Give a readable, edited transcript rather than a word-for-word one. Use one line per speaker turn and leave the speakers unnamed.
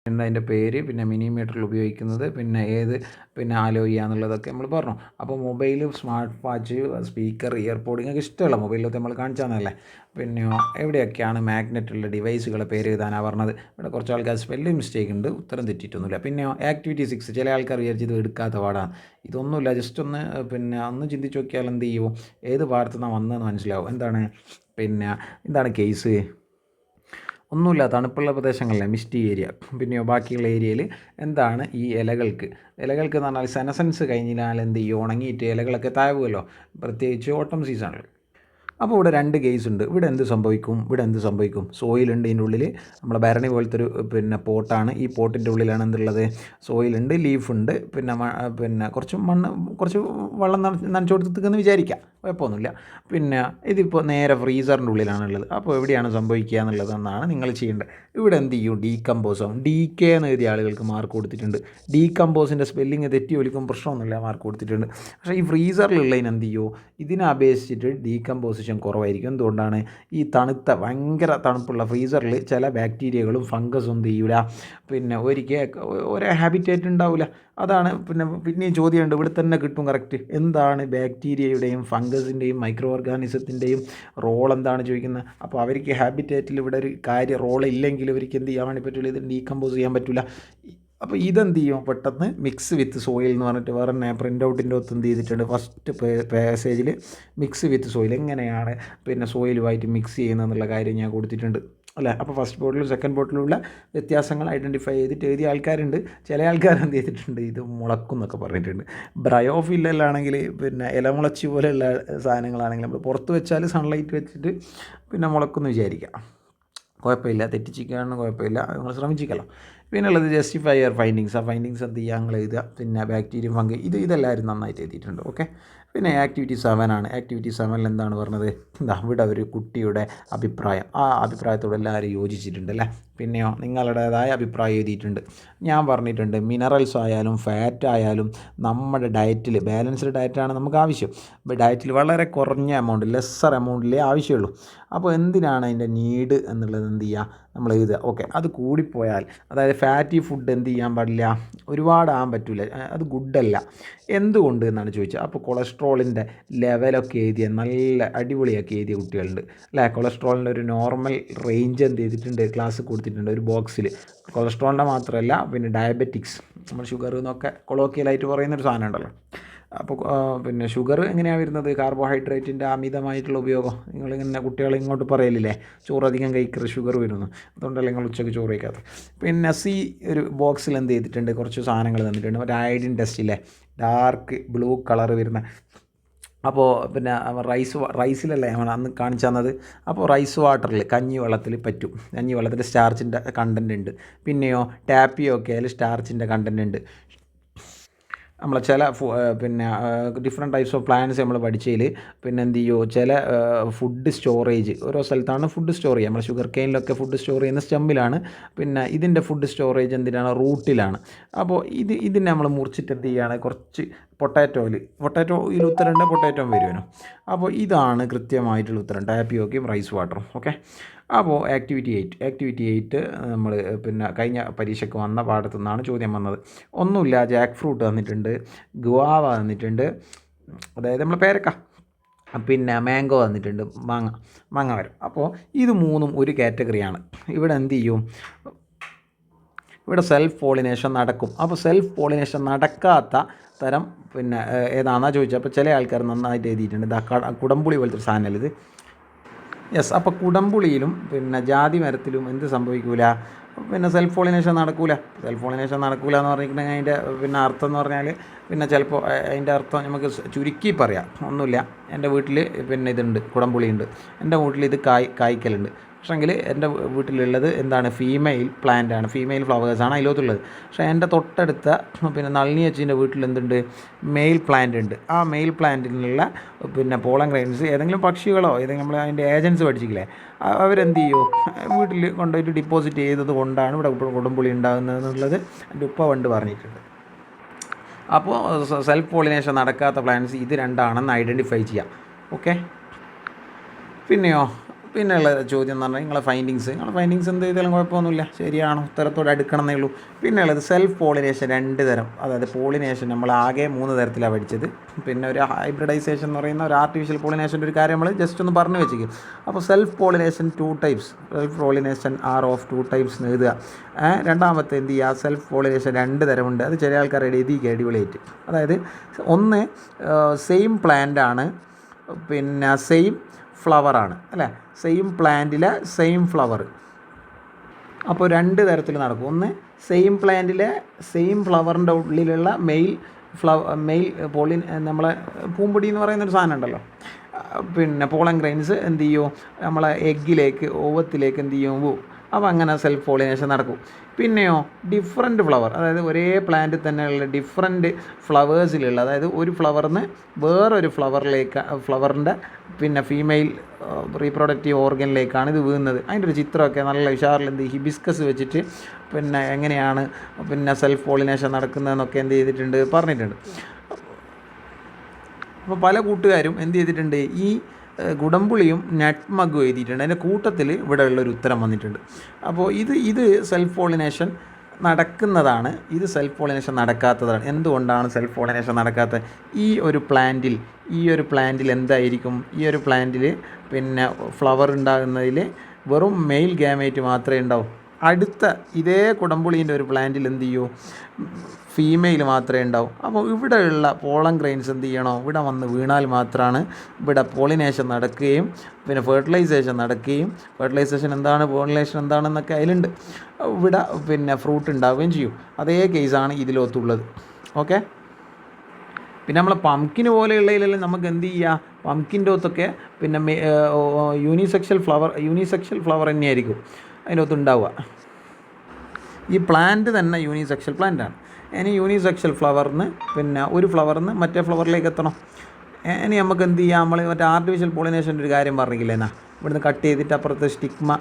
എന്താ അതിൻ്റെ പേര്, പിന്നെ മിനിമീറ്ററിൽ ഉപയോഗിക്കുന്നത്, പിന്നെ അലോ ചെയ്യാന്നുള്ളതൊക്കെ നമ്മൾ പറഞ്ഞു. അപ്പോൾ mobile, smart watch, speaker, earpod നിങ്ങൾക്ക് ഇഷ്ടമുള്ള മൊബൈലിലൊക്കെ നമ്മൾ കാണിച്ചാന്നല്ലേ. പിന്നെയോ എവിടെയൊക്കെയാണ് മാഗ്നറ്റുള്ള ഡിവൈസുകളെ പേര് എഴുതാനാണ് പറഞ്ഞത്. ഇവിടെ കുറച്ച് ആൾക്കാർ സ്പെല്ലിംഗ് മിസ്റ്റേക്ക് ഉണ്ട്, ഉത്തരം തെറ്റിയിട്ടൊന്നുമില്ല. പിന്നെയോ ആക്ടിവിറ്റി 6 ചില ആൾക്കാർ വിചാരിച്ച് ഇത് എടുക്കാത്ത പാടാണ്. ഇതൊന്നുമില്ല, ജസ്റ്റ് ഒന്ന് ചിന്തിച്ച് നോക്കിയാൽ എന്ത് ചെയ്യും, ഏത് ഭാഗത്തുനിന്നാണ് വന്നതെന്ന് മനസ്സിലാവും. എന്താണ് കേസ്? ഒന്നുമില്ല, തണുപ്പുള്ള പ്രദേശങ്ങളിലെ മിസ്റ്റി ഏരിയ. പിന്നെയോ ബാക്കിയുള്ള ഏരിയയിൽ എന്താണ് ഈ ഇലകൾക്ക് എന്ന് പറഞ്ഞാൽ സെനസൻസ് കഴിഞ്ഞാൽ എന്ത് ചെയ്യും, ഉണങ്ങിയിട്ട് ഇലകളൊക്കെ താഴുമല്ലോ, പ്രത്യേകിച്ച് ഓട്ടം സീസണിൽ. അപ്പോൾ ഇവിടെ 2 കേസ് ഉണ്ട്. ഇവിടെ എന്ത് സംഭവിക്കും? സോയിലുണ്ട് ഇതിൻ്റെ ഉള്ളിൽ, നമ്മുടെ ഭരണി പോലത്തെ ഒരു പോട്ടാണ്. ഈ പോട്ടിൻ്റെ ഉള്ളിലാണ് എന്തുള്ളത്, സോയിലുണ്ട്, ലീഫുണ്ട്, കുറച്ച് മണ്ണ്, കുറച്ച് വെള്ളം നനച്ചു കൊടുത്തിരിക്കുന്നു വിചാരിക്കാം, കുഴപ്പമൊന്നുമില്ല. ഇതിപ്പോൾ നേരെ ഫ്രീസറിൻ്റെ ഉള്ളിലാണുള്ളത്. അപ്പോൾ എവിടെയാണ് സംഭവിക്കുക എന്നുള്ളതെന്നാണ് നിങ്ങൾ ചെയ്യേണ്ടത്. ഇവിടെ എന്ത് ചെയ്യും, ഡീകമ്പോസ് ആവും. DK എന്ന് എഴുതിയ ആളുകൾക്ക് മാർക്ക് കൊടുത്തിട്ടുണ്ട്. ഡീകമ്പോസിൻ്റെ സ്പെല്ലിങ് തെറ്റി ഒലിക്കും പ്രശ്നമൊന്നുമില്ല, മാർക്ക് കൊടുത്തിട്ടുണ്ട്. പക്ഷേ ഈ ഫ്രീസറിലുള്ളതിന് എന്ത് ചെയ്യുമോ, ഇതിനെ അപേക്ഷിച്ചിട്ട് ഡീകമ്പോസിഷൻ കുറവായിരിക്കും. എന്തുകൊണ്ടാണ്, ഈ ഭയങ്കര തണുപ്പുള്ള ഫ്രീസറിൽ ചില ബാക്ടീരിയകളും ഫംഗസും എന്ത് ചെയ്യില്ല, ഒരേ ഹാബിറ്റേറ്റ് ഉണ്ടാവില്ല. അതാണ് പിന്നെയും ചോദ്യമുണ്ട്, ഇവിടെ തന്നെ കിട്ടും കറക്റ്റ്. എന്താണ് ബാക്ടീരിയയുടെയും ഫംഗസിൻ്റെയും മൈക്രോ ഓർഗാനിസത്തിൻ്റെയും റോൾ എന്താണ് ചോദിക്കുന്നത്. അപ്പോൾ അവർക്ക് ഹാബിറ്റേറ്റിൽ ഇവിടെ ഒരു റോൾ ഇല്ലെങ്കിൽ അവർക്ക് എന്ത് ചെയ്യാൻ വേണ്ടി പറ്റില്ല, ഇത് ഡീകമ്പോസ് ചെയ്യാൻ പറ്റില്ല. അപ്പോൾ ഇതെന്ത് ചെയ്യും, പെട്ടെന്ന് മിക്സ് വിത്ത് സോയിൽ എന്ന് പറഞ്ഞിട്ട് വേറെ പ്രിൻ്റ് ഔട്ടിൻ്റെ ഒത്ത് എന്ത് ചെയ്തിട്ടുണ്ട്, ഫസ്റ്റ് പാസേജിൽ മിക്സ് വിത്ത് സോയിൽ എങ്ങനെയാണ് സോയിലുമായിട്ട് മിക്സ് ചെയ്യുന്നതെന്നുള്ള കാര്യം ഞാൻ കൊടുത്തിട്ടുണ്ട് അല്ലേ. അപ്പോൾ ഫസ്റ്റ് ബോട്ടിലും സെക്കൻഡ് ബോട്ടിലുള്ള വ്യത്യാസങ്ങൾ ഐഡൻറ്റിഫൈ ചെയ്തിട്ട് എഴുതിയ ആൾക്കാരുണ്ട്. ചില ആൾക്കാർ എന്ത് ചെയ്തിട്ടുണ്ട്, ഇത് മുളക്കും എന്നൊക്കെ പറഞ്ഞിട്ടുണ്ട്. ബ്രയോഫില്ലാണെങ്കിൽ ഇലമുളച്ചി പോലെയുള്ള സാധനങ്ങളാണെങ്കിൽ നമ്മൾ പുറത്ത് വെച്ചാൽ സൺലൈറ്റ് വെച്ചിട്ട് മുളക്കുമെന്ന് വിചാരിക്കാം, കുഴപ്പമില്ല. തെറ്റിച്ചിരിക്കുകയാണെന്ന് കുഴപ്പമില്ല, നിങ്ങൾ ശ്രമിച്ചിക്കല്ലോ. ഉള്ളത് ജസ്റ്റിഫൈ യുവർ ഫൈൻഡിങ്സ്. ആ ഫൈൻഡിങ്സ് എന്ത് ചെയ്യുക, നിങ്ങൾ എഴുതുക. ബാക്ടീരിയ, ഫംഗി, ഇതെല്ലാവരും നന്നായിട്ട് എഴുതിയിട്ടുണ്ട്. ഓക്കെ. ആക്ടിവിറ്റി 7 ആണ്. ആക്ടിവിറ്റി 7 എന്താണ് പറഞ്ഞത്, ഇവിടെ ഒരു കുട്ടിയുടെ അഭിപ്രായം, ആ അഭിപ്രായത്തോട് എല്ലാവരും യോജിച്ചിട്ടുണ്ട് അല്ലേ. നിങ്ങളുടേതായ അഭിപ്രായം എഴുതിയിട്ടുണ്ട്. ഞാൻ പറഞ്ഞിട്ടുണ്ട്, മിനറൽസ് ആയാലും ഫാറ്റ് ആയാലും നമ്മുടെ ഡയറ്റിൽ ബാലൻസ്ഡ് ഡയറ്റാണ് നമുക്ക് ആവശ്യം. ഡയറ്റിൽ വളരെ കുറഞ്ഞ എമൗണ്ട്, ലെസ്സർ എമൗണ്ടിലേ ആവശ്യമുള്ളൂ. അപ്പോൾ എന്തിനാണ് അതിൻ്റെ നീഡ് എന്നുള്ളത് എന്ത് ചെയ്യുക, നമ്മൾ എഴുതുക. ഓക്കെ. അത് കൂടിപ്പോയാൽ, അതായത് ഫാറ്റി ഫുഡ് എന്ത് ചെയ്യാൻ പാടില്ല, ഒരുപാട് ആകാൻ പറ്റില്ല, അത് ഗുഡല്ല. എന്തുകൊണ്ട് എന്നാണ് ചോദിച്ചത്. അപ്പോൾ കൊളസ്ട്രോളിൻ്റെ ലെവലൊക്കെ എഴുതിയ, നല്ല അടിപൊളിയാക്കി എഴുതിയ കുട്ടികളുണ്ട് അല്ലേ. കൊളസ്ട്രോളിൻ്റെ ഒരു നോർമൽ റേഞ്ച് എന്ത് ചെയ്തിട്ടുണ്ട്, ക്ലാസ് കൊടുത്തിട്ടുണ്ട് ഒരു ബോക്സിൽ. കൊളസ്ട്രോളിൻ്റെ മാത്രമല്ല, ഡയബറ്റിക്സ്, നമ്മൾ ഷുഗർ എന്നൊക്കെ കൊളോക്കിയലായിട്ട് പറയുന്നൊരു സാധനം ഉണ്ടല്ലോ. അപ്പോൾ ഷുഗർ എങ്ങനെയാണ് വരുന്നത്, കാർബോഹൈഡ്രേറ്റിൻ്റെ അമിതമായിട്ടുള്ള ഉപയോഗം. നിങ്ങളിങ്ങനെ കുട്ടികളെ ഇങ്ങോട്ട് പറയലില്ലേ, ചോറ് അധികം കഴിക്കരുത്, ഷുഗർ വരുന്നു, അതുകൊണ്ടല്ല നിങ്ങൾ ഉച്ചയ്ക്ക് ചോറ് കഴിക്കാത്തത്. സി ഒരു ബോക്സിൽ എന്ത് ചെയ്തിട്ടുണ്ട്, കുറച്ച് സാധനങ്ങൾ തന്നിട്ടുണ്ട്. മറ്റേ അയഡിൻ ടെസ്റ്റില്ലേ, ഡാർക്ക് ബ്ലൂ കളർ വരുന്ന. അപ്പോൾ റൈസിലല്ലേ നമ്മൾ അന്ന് കാണിച്ചു തന്നത്. അപ്പോൾ റൈസ് വാട്ടറിൽ, കഞ്ഞി വെള്ളത്തിൽ പറ്റും. കഞ്ഞി വെള്ളത്തിൽ സ്റ്റാർച്ചിൻ്റെ കണ്ടൻറ്റ് ഉണ്ട്. ടാപ്പിയോക്കയിൽ സ്റ്റാർച്ചിൻ്റെ കണ്ടൻറ്റ് ഉണ്ട്. നമ്മൾ ചില ഡിഫറെൻറ്റ് ടൈപ്സ് ഓഫ് പ്ലാന്റ്സ് നമ്മൾ പഠിച്ചതിൽ എന്ത് ചെയ്യുമോ, ചില ഫുഡ് സ്റ്റോറേജ് ഓരോ സ്ഥലത്താണ് ഫുഡ് സ്റ്റോർ ചെയ്യുക. നമ്മൾ ഷുഗർ കെയിനിലൊക്കെ ഫുഡ് സ്റ്റോർ ചെയ്യുന്ന സ്റ്റെമ്മിലാണ്. ഇതിൻ്റെ ഫുഡ് സ്റ്റോറേജ് എന്തിനാണ്, റൂട്ടിലാണ്. അപ്പോൾ ഇതിനെ നമ്മൾ മുറിച്ചിട്ട് എന്ത് ചെയ്യുകയാണ്, കുറച്ച് പൊട്ടാറ്റോയിൽ ഉത്തരമുണ്ട്, പൊട്ടാറ്റോ വരുമല്ലോ. അപ്പോൾ ഇതാണ് കൃത്യമായിട്ടുള്ള ഉത്തരം, ടാപ്പിയോക്കയും റൈസ് വാട്ടറും. ഓക്കെ. അപ്പോൾ ആക്ടിവിറ്റി 8 നമ്മൾ കഴിഞ്ഞ പരീക്ഷയ്ക്ക് വന്ന പാഠത്തു നിന്നാണ് ചോദ്യം വന്നത്. ഒന്നുമില്ല, ജാക്ക് ഫ്രൂട്ട് തന്നിട്ടുണ്ട്, ഗുവാവ തന്നിട്ടുണ്ട്, അതായത് നമ്മൾ പേരക്ക, മാംഗോ തന്നിട്ടുണ്ട്, മാങ്ങ വരും. അപ്പോൾ ഇത് മൂന്നും ഒരു കാറ്റഗറിയാണ്. ഇവിടെ എന്ത് ചെയ്യും, ഇവിടെ സെൽഫ് പോളിനേഷൻ നടക്കും. അപ്പോൾ സെൽഫ് പോളിനേഷൻ നടക്കാത്ത തരം ഏതാണെന്നാ ചോദിച്ചത്. അപ്പോൾ ചില ആൾക്കാർ നന്നായിട്ട് എഴുതിയിട്ടുണ്ട്. കുടംപുളി പോലത്തെ ഒരു സാധനം ഇത്. യെസ്. അപ്പോൾ കുടംപുളിയിലും ജാതി മരത്തിലും എന്ത് സംഭവിക്കൂല, സെൽഫ് പോളിനേഷൻ നടക്കൂല. സെൽഫ് പോളിനേഷൻ നടക്കൂല എന്ന് പറഞ്ഞിട്ടുണ്ടെങ്കിൽ അതിൻ്റെ അർത്ഥം എന്ന് പറഞ്ഞാൽ ചിലപ്പോൾ അതിൻ്റെ അർത്ഥം നമുക്ക് ചുരുക്കി പറയാം. ഒന്നുമില്ല, എൻ്റെ വീട്ടിൽ ഇതുണ്ട്, കുടംപുളിയുണ്ട്, എൻ്റെ വീട്ടിൽ ഇത് കായ്ക്കലുണ്ട്. പക്ഷേങ്കിൽ എൻ്റെ വീട്ടിലുള്ളത് എന്താണ്, ഫീമെയിൽ പ്ലാന്റാണ്, ഫീമെയിൽ ഫ്ലവേഴ്സാണ് അതിലോട്ടുള്ളത്. പക്ഷേ എൻ്റെ തൊട്ടടുത്ത നളിനി അച്ചിൻ്റെ വീട്ടിൽ എന്തുണ്ട്, മെയിൽ പ്ലാന്റ് ഉണ്ട്. ആ മെയിൽ പ്ലാന്റിനുള്ള പോളൻ ഗ്രൈൻസ് ഏതെങ്കിലും പക്ഷികളോ ഏതെങ്കിലും നമ്മൾ അതിൻ്റെ ഏജൻസ് പഠിച്ചില്ലേ, അവരെന്ത് ചെയ്യുമോ, വീട്ടിൽ കൊണ്ടുപോയിട്ട് ഡിപ്പോസിറ്റ് ചെയ്തത് കൊണ്ടാണ് ഇവിടെ കുടംപുളി ഉണ്ടാകുന്നതെന്നുള്ളത് എൻ്റെ ഉപ്പ പണ്ട് പറഞ്ഞിട്ടുണ്ട്. അപ്പോൾ സെൽഫ് പോളിനേഷൻ നടക്കാത്ത പ്ലാന്റ്സ് ഇത് രണ്ടാണെന്ന് ഐഡൻറ്റിഫൈ ചെയ്യാം. ഓക്കെ. പിന്നെയുള്ള ചോദ്യം എന്ന് പറഞ്ഞാൽ നിങ്ങളെ ഫൈൻഡിങ്സ് എന്ത് ചെയ്താലും കുഴപ്പമൊന്നുമില്ല, ശരിയാണോ ഉത്തരത്തോട് അടുക്കണമെന്നേ ഉള്ളൂ. പിന്നെയുള്ളത് സെൽഫ് പോളിനേഷൻ 2 തരം, അതായത് പോളിനേഷൻ നമ്മൾ ആകെ 3 തരത്തിലാണ് പഠിച്ചത്. പിന്നെ ഒരു ഹൈബ്രിഡൈസേഷൻ എന്ന് പറയുന്ന ഒരു ആർട്ടിഫിഷ്യൽ പോളിനേഷൻ്റെ ഒരു കാര്യം നമ്മൾ ജസ്റ്റ് ഒന്ന് പറഞ്ഞു വെച്ചിരിക്കും. അപ്പോൾ self pollination 2 types, self pollination are of 2 types എന്ന് എഴുതുക. രണ്ടാമത്തെ എന്ത് ചെയ്യുക, സെൽഫ് പോളിനേഷൻ 2 തരമുണ്ട്. അത് ചെറിയ ആൾക്കാരുടെ എഴുതിക്കുക അടിപൊളിയായിട്ട്. അതായത് ഒന്ന് സെയിം പ്ലാന്റ് ആണ്, പിന്നെ സെയിം ഫ്ലവറാണ് അല്ലേ, സെയിം പ്ലാന്റിലെ സെയിം ഫ്ലവർ. അപ്പോൾ 2 തരത്തിൽ നടക്കും. ഒന്ന് സെയിം പ്ലാന്റിലെ സെയിം ഫ്ലവറിൻ്റെ ഉള്ളിലുള്ള മെയിൽ പോളിൻ, നമ്മളെ പൂമ്പൊടി എന്ന് പറയുന്നൊരു സാധനം ഉണ്ടല്ലോ, പിന്നെ പോളൻ ഗ്രെയിൻസ് എന്ത് ചെയ്യും, നമ്മളെ എഗ്ഗിലേക്ക് ഓവത്തിലേക്ക് എന്ത് ചെയ്യും പോവും. അപ്പോൾ അങ്ങനെ സെൽഫ് പോളിനേഷൻ നടക്കും. പിന്നെയോ ഡിഫറെൻറ്റ് ഫ്ലവർ, അതായത് ഒരേ പ്ലാന്റിൽ തന്നെയുള്ള ഡിഫറെൻറ്റ് ഫ്ലവേഴ്സിലുള്ള, അതായത് ഒരു ഫ്ലവറിന്ന് വേറൊരു ഫ്ലവറിൻ്റെ പിന്നെ ഫീമെയിൽ റീപ്രൊഡക്റ്റീവ് ഓർഗനിലേക്കാണ് ഇത് വീഴുന്നത്. അതിൻ്റെ ഒരു ചിത്രമൊക്കെ നല്ല ഉഷാറിൽ എന്ത് ഹിബിസ്കസ് വെച്ചിട്ട് പിന്നെ എങ്ങനെയാണ് പിന്നെ സെൽഫ് പോളിനേഷൻ നടക്കുന്നതെന്നൊക്കെ എന്ത് ചെയ്തിട്ടുണ്ട്, പറഞ്ഞിട്ടുണ്ട്. അപ്പോൾ പല കൂട്ടുകാരും എന്ത് ചെയ്തിട്ടുണ്ട്, ഈ കുടംപുളിയും നട്ട്മഗും എഴുതിയിട്ടുണ്ട്. അതിൻ്റെ കൂട്ടത്തിൽ ഇവിടെ ഉള്ളൊരു ഉത്തരം വന്നിട്ടുണ്ട്. അപ്പോൾ ഇത് സെൽഫ് പോളിനേഷൻ നടക്കുന്നതാണ്, ഇത് സെൽഫ് പോളിനേഷൻ നടക്കാത്തതാണ്. എന്തുകൊണ്ടാണ് സെൽഫ് പോളിനേഷൻ നടക്കാത്തത്? ഈ ഒരു പ്ലാന്റിൽ എന്തായിരിക്കും, ഈ ഒരു പ്ലാന്റിൽ പിന്നെ ഫ്ലവർ ഉണ്ടാകുന്നതിൽ വെറും മെയിൽ ഗാമേറ്റ് മാത്രമേ ഉണ്ടാവൂ. അടുത്ത ഇതേ കുടംപുളീൻ്റെ ഒരു പ്ലാന്റിൽ എന്ത് ചെയ്യൂ, ഫീമെയിൽ മാത്രമേ ഉണ്ടാവും. അപ്പോൾ ഇവിടെയുള്ള പോളൻ ഗ്രെയിൻസ് എന്ത് ചെയ്യണോ, ഇവിടെ വന്ന് വീണാൽ മാത്രമാണ് ഇവിടെ പോളിനേഷൻ നടക്കുകയും പിന്നെ ഫെർട്ടിലൈസേഷൻ നടക്കുകയും, ഫെർട്ടിലൈസേഷൻ എന്താണ് പോളിനേഷൻ എന്താണെന്നൊക്കെ അതിലുണ്ട്, ഇവിടെ പിന്നെ ഫ്രൂട്ട് ഉണ്ടാവുകയും ചെയ്യും. അതേ കേസാണ് ഇതിലൊത്തുള്ളത്. ഓക്കെ. പിന്നെ നമ്മളെ പംകിന് പോലെയുള്ളതിലെല്ലാം നമുക്ക് എന്ത് ചെയ്യുക, പംകിൻ്റെ ഒത്തൊക്കെ പിന്നെ യൂണിസെക്ഷൽ ഫ്ലവർ തന്നെയായിരിക്കും അതിൻ്റെ ഒത്ത് ഉണ്ടാവുക. ഈ പ്ലാന്റ് തന്നെ യൂണിസെക്ഷൽ പ്ലാന്റാണ്. ഇനി യൂണിസെക്ഷൽ ഫ്ലവറിന് പിന്നെ ഒരു ഫ്ലവറിന്ന് മറ്റേ ഫ്ലവറിലേക്ക് എത്തണം. ഇനി നമുക്ക് എന്ത് ചെയ്യാം, നമ്മൾ മറ്റേ ആർട്ടിഫിഷ്യൽ പോളിനേഷൻ്റെ ഒരു കാര്യം പറഞ്ഞില്ലേ, ഇവിടുന്ന് കട്ട് ചെയ്തിട്ട് അപ്പുറത്ത് സ്റ്റിഗ്മ